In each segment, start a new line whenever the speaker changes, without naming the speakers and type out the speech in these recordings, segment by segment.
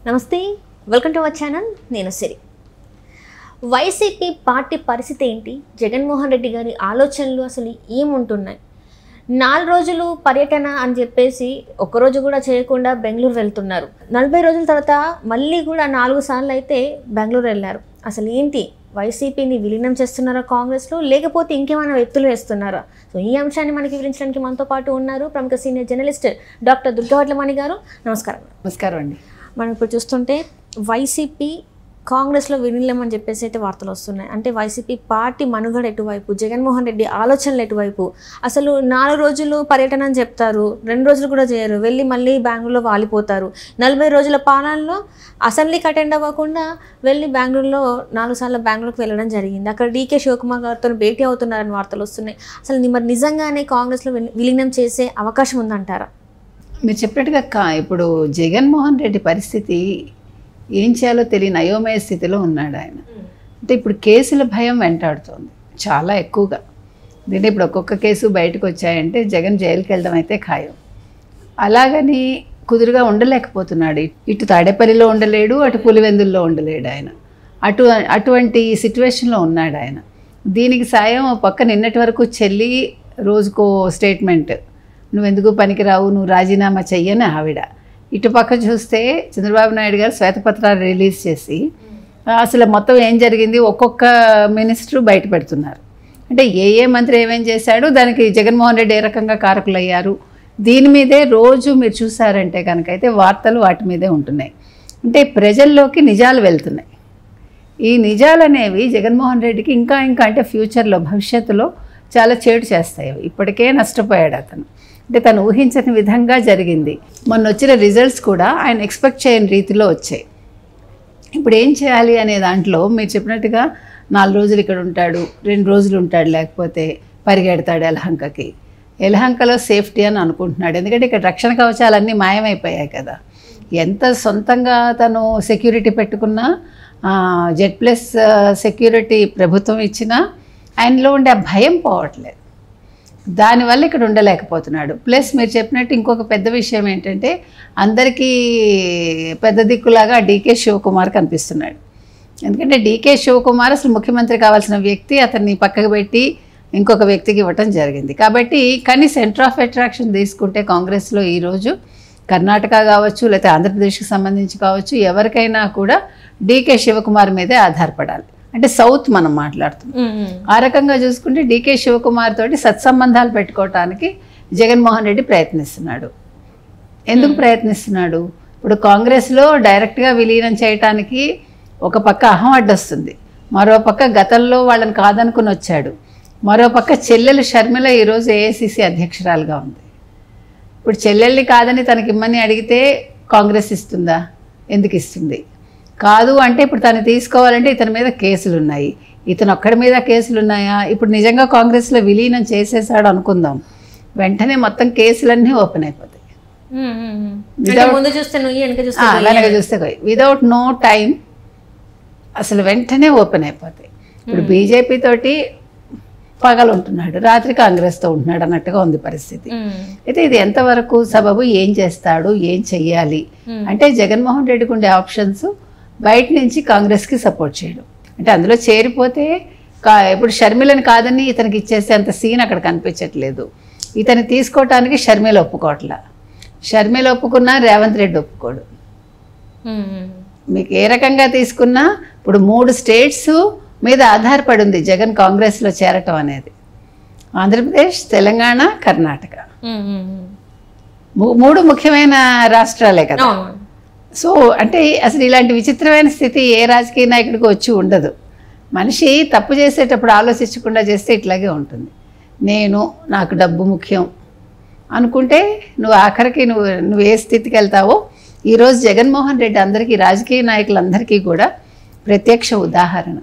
నమస్తే, welcome to our channel. నేను సిరి. YCP party పరిస్థితి ఏంటి? జగన్మోహన్ రెడ్డి గారి ఆలోచనలు అసలు ఏముంటున్నాయి? 4 రోజులు పర్యటన అని చెప్పేసి ఒక్కరోజు కూడా చేయకుండా బెంగళూరు వెళ్తున్నారు. 40 రోజుల తర్వాత మళ్ళీ కూడా 4 సార్లు అయితే బెంగళూరు వెళ్ళారు. అసలు ఏంటి, వైసీపీని విలీనం చేస్తున్నారా కాంగ్రెస్లో, లేకపోతే ఇంకేమైనా ఎత్తులు వేస్తున్నారా? సో ఈ అంశాన్ని మనకి వివరించడానికి మనతో పాటు ఉన్నారు ప్రముఖ సీనియర్ జర్నలిస్ట్ డాక్టర్ దుర్గావట్లమణి గారు. నమస్కారం.
నమస్కారం అండి.
మనం ఇప్పుడు చూస్తుంటే వైసీపీ కాంగ్రెస్లో విలీనం అని చెప్పేసి అయితే వార్తలు వస్తున్నాయి. అంటే వైసీపీ పార్టీ మనుగడ ఎటువైపు, జగన్మోహన్ రెడ్డి ఆలోచనలు ఎటువైపు? అసలు 4 రోజులు పర్యటన అని చెప్తారు, 2 రోజులు కూడా చేయరు, వెళ్ళి మళ్ళీ బెంగళూరులో వాలిపోతారు. 40 రోజుల పాలనలో అసెంబ్లీకి అటెండ్ అవ్వకుండా వెళ్ళి బెంగళూరులో 4 సార్లు బెంగళూరుకి వెళ్ళడం జరిగింది. అక్కడ డీకే శివకుమార్ గారితో భేటీ అవుతున్నారని వార్తలు వస్తున్నాయి. అసలు మరి నిజంగానే కాంగ్రెస్లో విలీనం చేసే అవకాశం ఉందంటారా?
మీరు చెప్పినట్టుగా ఇప్పుడు జగన్మోహన్ రెడ్డి పరిస్థితి ఏం చేయాలో తెలియని అయోమయ స్థితిలో ఉన్నాడు ఆయన. అంటే ఇప్పుడు కేసుల భయం వెంటాడుతోంది చాలా ఎక్కువగా. దీంట్లో ఇప్పుడు ఒక్కొక్క కేసు బయటకు వచ్చాయంటే జగన్ జైలుకి వెళ్ళడం అయితే ఖాయం. అలాగని కుదురుగా ఉండలేకపోతున్నాడు. ఇటు తాడేపల్లిలో ఉండలేడు, అటు పులివెందుల్లో ఉండలేడు ఆయన. అటువంటి సిచ్యువేషన్లో ఉన్నాడు ఆయన. దీనికి సాయం పక్క నిన్నటి వరకు చెల్లి రోజుకో స్టేట్మెంట్, నువ్వెందుకు పనికిరావు, నువ్వు రాజీనామా చెయ్యని ఆవిడ. ఇటు పక్క చూస్తే చంద్రబాబు నాయుడు గారు శ్వేతపత్రాలు రిలీజ్ చేసి అసలు మొత్తం ఏం జరిగింది ఒక్కొక్క మినిస్టరు బయట పెడుతున్నారు. అంటే ఏ మంత్రి ఏమేం చేశాడు, దానికి జగన్మోహన్ రెడ్డి ఏ రకంగా కారకులయ్యారు, దీని మీదే రోజు మీరు చూసారంటే కనుక అయితే వార్తలు వాటి మీదే ఉంటున్నాయి. అంటే ప్రజల్లోకి నిజాలు వెళ్తున్నాయి. ఈ నిజాలు అనేవి జగన్మోహన్ రెడ్డికి ఇంకా అంటే ఫ్యూచర్లో భవిష్యత్తులో చాలా చేటు చేస్తాయి. ఇప్పటికే నష్టపోయాడు అతను. అంటే తను ఊహించని విధంగా జరిగింది. మొన్న వచ్చిన రిజల్ట్స్ కూడా ఆయన ఎక్స్పెక్ట్ చేయని రీతిలో వచ్చాయి. ఇప్పుడు ఏం చేయాలి అనే దాంట్లో మీరు చెప్పినట్టుగా 4 రోజులు ఇక్కడ ఉంటాడు, 2 రోజులు ఉంటాడు, లేకపోతే పరిగెడతాడు యలహంకకి. యలహంకలో సేఫ్టీ అని అనుకుంటున్నాడు. ఎందుకంటే ఇక్కడ రక్షణ కవచాలన్నీ మాయమైపోయాయి కదా. ఎంత సొంతంగా తను సెక్యూరిటీ పెట్టుకున్నా, Z+ సెక్యూరిటీ ప్రభుత్వం ఇచ్చినా ఆయనలో ఉండే ఆ భయం పోవట్లేదు. దానివల్ల ఇక్కడ ఉండలేకపోతున్నాడు. ప్లస్ మీరు చెప్పినట్టు ఇంకొక పెద్ద విషయం ఏంటంటే అందరికీ పెద్ద దిక్కులాగా డీకే శివకుమార్ కనిపిస్తున్నాడు. ఎందుకంటే డీకే శివకుమార్ అసలు ముఖ్యమంత్రి కావాల్సిన వ్యక్తి, అతన్ని పక్కకు పెట్టి ఇంకొక వ్యక్తికి ఇవ్వటం జరిగింది. కాబట్టి కానీ సెంటర్ ఆఫ్ అట్రాక్షన్ తీసుకుంటే కాంగ్రెస్లో ఈరోజు కర్ణాటక కావచ్చు, లేకపోతే ఆంధ్రప్రదేశ్కి సంబంధించి కావచ్చు, ఎవరికైనా కూడా డీకే శివకుమార్ మీదే ఆధారపడాలి. అంటే సౌత్ మనం మాట్లాడుతున్నాం. ఆ రకంగా చూసుకుంటే డీకే శివకుమార్ తోటి సత్సంబంధాలు పెట్టుకోవటానికి జగన్మోహన్ రెడ్డి ప్రయత్నిస్తున్నాడు. ఎందుకు ప్రయత్నిస్తున్నాడు? ఇప్పుడు కాంగ్రెస్లో డైరెక్ట్గా విలీనం చేయటానికి ఒక పక్క అహం అడ్డొస్తుంది, మరో పక్క గతంలో వాళ్ళని కాదనుకుని వచ్చాడు, మరో పక్క చెల్లెలు షర్మిల ఈరోజు ఏఐసిసి అధ్యక్షురాలుగా ఉంది. ఇప్పుడు చెల్లెల్ని కాదని తనకి ఇమ్మని అడిగితే కాంగ్రెస్ ఇస్తుందా? ఎందుకు ఇస్తుంది? కాదు అంటే ఇప్పుడు తను తీసుకోవాలంటే ఇతని మీద కేసులు ఉన్నాయి, ఇతను ఒక్కడి మీద కేసులు ఉన్నాయా? ఇప్పుడు నిజంగా కాంగ్రెస్లో విలీనం చేసేసాడు అనుకుందాం, వెంటనే మొత్తం కేసులన్నీ ఓపెన్ అయిపోతాయి. వెనక చూస్తే విదౌట్ నో టైం అసలు వెంటనే ఓపెన్ అయిపోతాయి. ఇప్పుడు బీజేపీ తోటి పగలు ఉంటున్నాడు, రాత్రి కాంగ్రెస్తో ఉంటున్నాడు అన్నట్టుగా ఉంది పరిస్థితి. అయితే ఇది ఎంతవరకు సబబు, ఏం చేస్తాడు, ఏం చెయ్యాలి అంటే జగన్మోహన్ రెడ్డికి ఉండే ఆప్షన్స్ బయట నుంచి కాంగ్రెస్కి సపోర్ట్ చేయడం. అంటే అందులో చేరిపోతే ఇప్పుడు షర్మిలని కాదని ఇతనికి ఇచ్చేస్తే అంత సీన్ అక్కడ కనిపించట్లేదు. ఇతన్ని తీసుకోవటానికి షర్మిల ఒప్పుకోవట్లా. షర్మిల ఒప్పుకున్నా రేవంత్ రెడ్డి ఒప్పుకోడు. మీకు ఏ రకంగా తీసుకున్నా ఇప్పుడు 3 స్టేట్స్ మీద ఆధారపడి ఉంది జగన్ కాంగ్రెస్లో చేరటం అనేది. ఆంధ్రప్రదేశ్, తెలంగాణ, కర్ణాటక 3 ముఖ్యమైన రాష్ట్రాలే కదా. సో అంటే అసలు ఇలాంటి విచిత్రమైన స్థితి ఏ రాజకీయ నాయకుడికి వచ్చి ఉండదు. మనిషి తప్పు చేసేటప్పుడు ఆలోచించకుండా చేస్తే ఇట్లాగే ఉంటుంది. నాకు డబ్బు ముఖ్యం అనుకుంటే నువ్వు ఆఖరికి నువ్వు ఏ స్థితికి వెళ్తావో ఈరోజు జగన్మోహన్ రెడ్డి అందరికీ, రాజకీయ నాయకులందరికీ కూడా ప్రత్యక్ష ఉదాహరణ.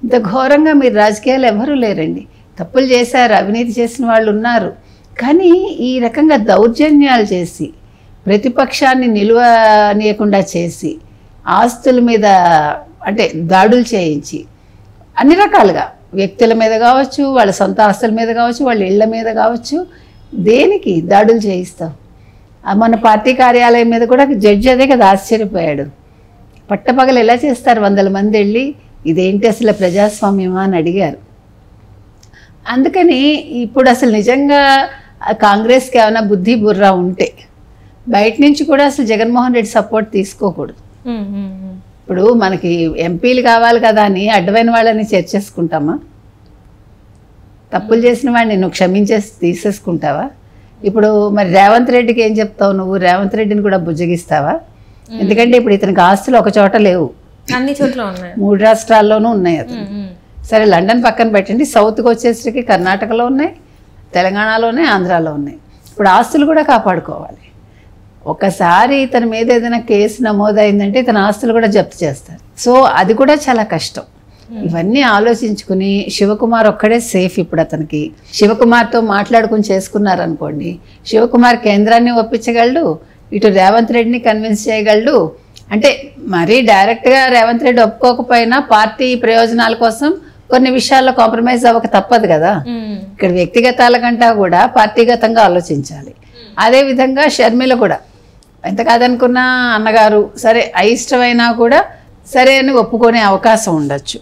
ఇంత ఘోరంగా మీరు రాజకీయాలు ఎవరూ లేరండి. తప్పులు చేశారు, అవినీతి చేసిన వాళ్ళు ఉన్నారు, కానీ ఈ రకంగా దౌర్జన్యాలు చేసి ప్రతిపక్షాన్ని నిలువనీయకుండా చేసి ఆస్తుల మీద అంటే దాడులు చేయించి అన్ని రకాలుగా వ్యక్తుల మీద కావచ్చు, వాళ్ళ సొంత ఆస్తుల మీద కావచ్చు, వాళ్ళ ఇళ్ల మీద కావచ్చు, దేనికి దాడులు చేయిస్తాం? మన పార్టీ కార్యాలయం మీద కూడా జడ్జి అదే కదా ఆశ్చర్యపోయాడు. పట్టపగలు ఎలా చేస్తారు? 100 మంది వెళ్ళి ఇదేంటి అసలు ప్రజాస్వామ్యమా అని అడిగారు. అందుకని ఇప్పుడు అసలు నిజంగా కాంగ్రెస్కి ఏమైనా బుద్ధి బుర్రా ఉంటే బయట నుంచి కూడా అసలు జగన్మోహన్ రెడ్డి సపోర్ట్ తీసుకోకూడదు. ఇప్పుడు మనకి ఎంపీలు కావాలి కదా అని అడ్డమైన వాళ్ళని చేర్చేసుకుంటామా? తప్పులు చేసిన వాడిని నువ్వు క్షమించేసి తీసేసుకుంటావా? ఇప్పుడు మరి రేవంత్ రెడ్డికి ఏం చెప్తావు నువ్వు? రేవంత్ రెడ్డిని కూడా బుజ్జగిస్తావా? ఎందుకంటే ఇప్పుడు ఇతనికి ఆస్తులు ఒక చోట లేవు,
అన్ని చోట్ల ఉన్నాయి,
3 రాష్ట్రాల్లోనూ ఉన్నాయి. అతను సరే లండన్ పక్కన పెట్టండి, సౌత్కి వచ్చేసరికి కర్ణాటకలో ఉన్నాయి, తెలంగాణలో ఉన్నాయి, ఆంధ్రాలో ఉన్నాయి. ఇప్పుడు ఆస్తులు కూడా కాపాడుకోవాలి. ఒకసారి ఇతని మీద ఏదైనా కేసు నమోదైందంటే ఇతని ఆస్తులు కూడా జప్తు చేస్తారు. సో అది కూడా చాలా కష్టం. ఇవన్నీ ఆలోచించుకుని శివకుమార్ ఒక్కడే సేఫ్ ఇప్పుడు అతనికి. శివకుమార్తో మాట్లాడుకుని చేసుకున్నారనుకోండి, శివకుమార్ కేంద్రాన్ని ఒప్పించగలడు, ఇటు రేవంత్ రెడ్డిని కన్విన్స్ చేయగలడు. అంటే మరీ డైరెక్ట్గా రేవంత్ రెడ్డి ఒప్పుకోకపోయినా పార్టీ ప్రయోజనాల కోసం కొన్ని విషయాల్లో కాంప్రమైజ్ అవ్వక తప్పదు కదా. ఇక్కడ వ్యక్తిగతాల కంటా కూడా పార్టీగతంగా ఆలోచించాలి. అదేవిధంగా షర్మిల కూడా ఎంత కాదనుకున్నా అన్నగారు సరే అయిష్టమైనా కూడా సరే అని ఒప్పుకునే అవకాశం ఉండొచ్చు.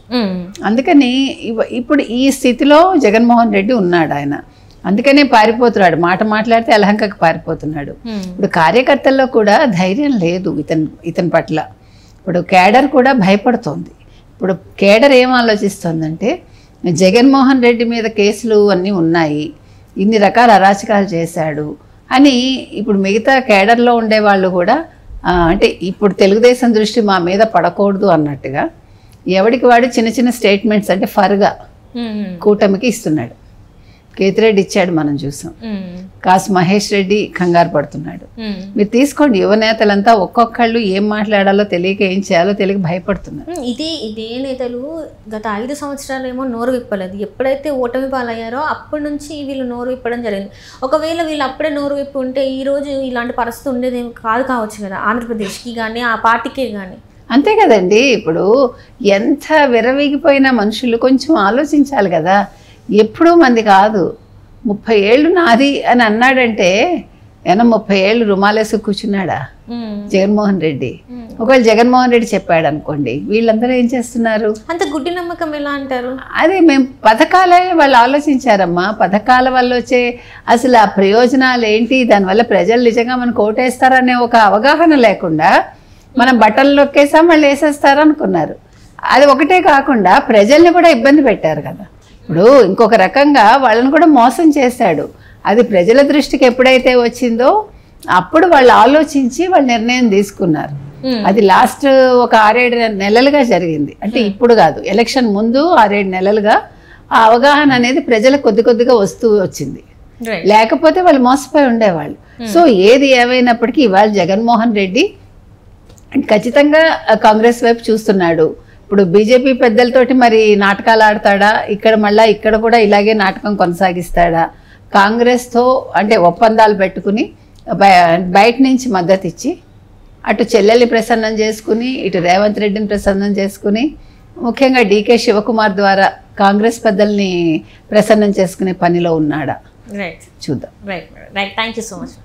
అందుకని ఇప్పుడు ఈ స్థితిలో జగన్మోహన్ రెడ్డి ఉన్నాడు. ఆయన అందుకనే పారిపోతున్నాడు, మాట మాట్లాడితే అలహంకకి పారిపోతున్నాడు. ఇప్పుడు కార్యకర్తల్లో కూడా ధైర్యం లేదు ఇతని పట్ల. ఇప్పుడు కేడర్ కూడా భయపడుతోంది. ఇప్పుడు కేడర్ ఏం ఆలోచిస్తుందంటే జగన్మోహన్ రెడ్డి మీద కేసులు అన్నీ ఉన్నాయి, ఇన్ని రకాల అరాచకాలు చేశాడు అని ఇప్పుడు మిగతా కేడర్లో ఉండేవాళ్ళు కూడా అంటే ఇప్పుడు తెలుగుదేశం దృష్టి మా మీద పడకూడదు అన్నట్టుగా ఎవడికి వాడు చిన్న చిన్న స్టేట్మెంట్స్ అంటే ఫర్గా కూటమికి ఇస్తున్నాడు. కేతిరెడ్డి ఇచ్చాడు, మనం చూసాం. కాసు మహేష్ రెడ్డి కంగారు పడుతున్నాడు. మీరు తీసుకోండి, యువ నేతలంతా ఒక్కొక్కళ్ళు ఏం మాట్లాడాలో తెలియక ఏం చేయాలో తెలియక భయపడుతున్నారు.
ఇదే నేతలు గత 5 సంవత్సరాలు ఏమో నోరు విప్పలేదు. ఎప్పుడైతే ఓటమి పాలయ్యారో అప్పటి నుంచి వీళ్ళు నోరు విప్పడం జరిగింది. ఒకవేళ వీళ్ళు అప్పుడే నోరు విప్పి ఉంటే ఈరోజు ఇలాంటి పరిస్థితి ఉండేది కావచ్చు కదా ఆంధ్రప్రదేశ్కి కానీ ఆ పార్టీకే కానీ.
అంతే కదండి. ఇప్పుడు ఎంత విరవీగిపోయిన మనుషులు కొంచెం ఆలోచించాలి కదా. ఎప్పుడూ మంది కాదు, 30 ఏళ్ళు నాది అని అన్నాడంటే ఏమన్నా 30 ఏళ్ళు రుమాలేసి కూర్చున్నాడా జగన్మోహన్ రెడ్డి? ఒకవేళ జగన్మోహన్ రెడ్డి చెప్పాడు అనుకోండి, వీళ్ళందరూ ఏం చేస్తున్నారు?
అంత గుడ్డి నమ్మకం ఎలా అంటారు?
అదే మేము పథకాలే వాళ్ళు ఆలోచించారమ్మా. పథకాల వల్ల వచ్చే అసలు ఆ ప్రయోజనాలు ఏంటి, దానివల్ల ప్రజలు నిజంగా మనకు ఓటేస్తారనే ఒక అవగాహన లేకుండా మనం బట్టలు నొక్కేసాం వాళ్ళు వేసేస్తారు అనుకున్నారు. అది ఒకటే కాకుండా ప్రజల్ని కూడా ఇబ్బంది పెట్టారు కదా. ఇప్పుడు ఇంకొక రకంగా వాళ్ళని కూడా మోసం చేశాడు. అది ప్రజల దృష్టికి ఎప్పుడైతే వచ్చిందో అప్పుడు వాళ్ళు ఆలోచించి వాళ్ళు నిర్ణయం తీసుకున్నారు. అది లాస్ట్ ఒక 6-7 నెలలుగా జరిగింది. అంటే ఇప్పుడు కాదు, ఎలక్షన్ ముందు 6-7 నెలలుగా ఆ అవగాహన అనేది ప్రజలకు కొద్ది కొద్దిగా వస్తూ వచ్చింది. లేకపోతే వాళ్ళు మోసపోయి ఉండేవాళ్ళు. సో ఏది ఏమైనప్పటికీ ఇవాళ జగన్మోహన్ రెడ్డి ఖచ్చితంగా కాంగ్రెస్ వైపు చూస్తున్నాడు. ఇప్పుడు బీజేపీ పెద్దలతోటి మరి నాటకాలు ఆడతాడా, ఇక్కడ కూడా ఇలాగే నాటకం కొనసాగిస్తాడా, కాంగ్రెస్తో అంటే ఒప్పందాలు పెట్టుకుని బయట నుంచి మద్దతు ఇచ్చి అటు చెల్లెల్ని ప్రసన్నం చేసుకుని ఇటు రేవంత్ రెడ్డిని ప్రసన్నం చేసుకుని ముఖ్యంగా డీకే శివకుమార్ ద్వారా కాంగ్రెస్ పెద్దల్ని ప్రసన్నం చేసుకునే పనిలో ఉన్నాడా చూద్దాం.
Right. Thank you so much.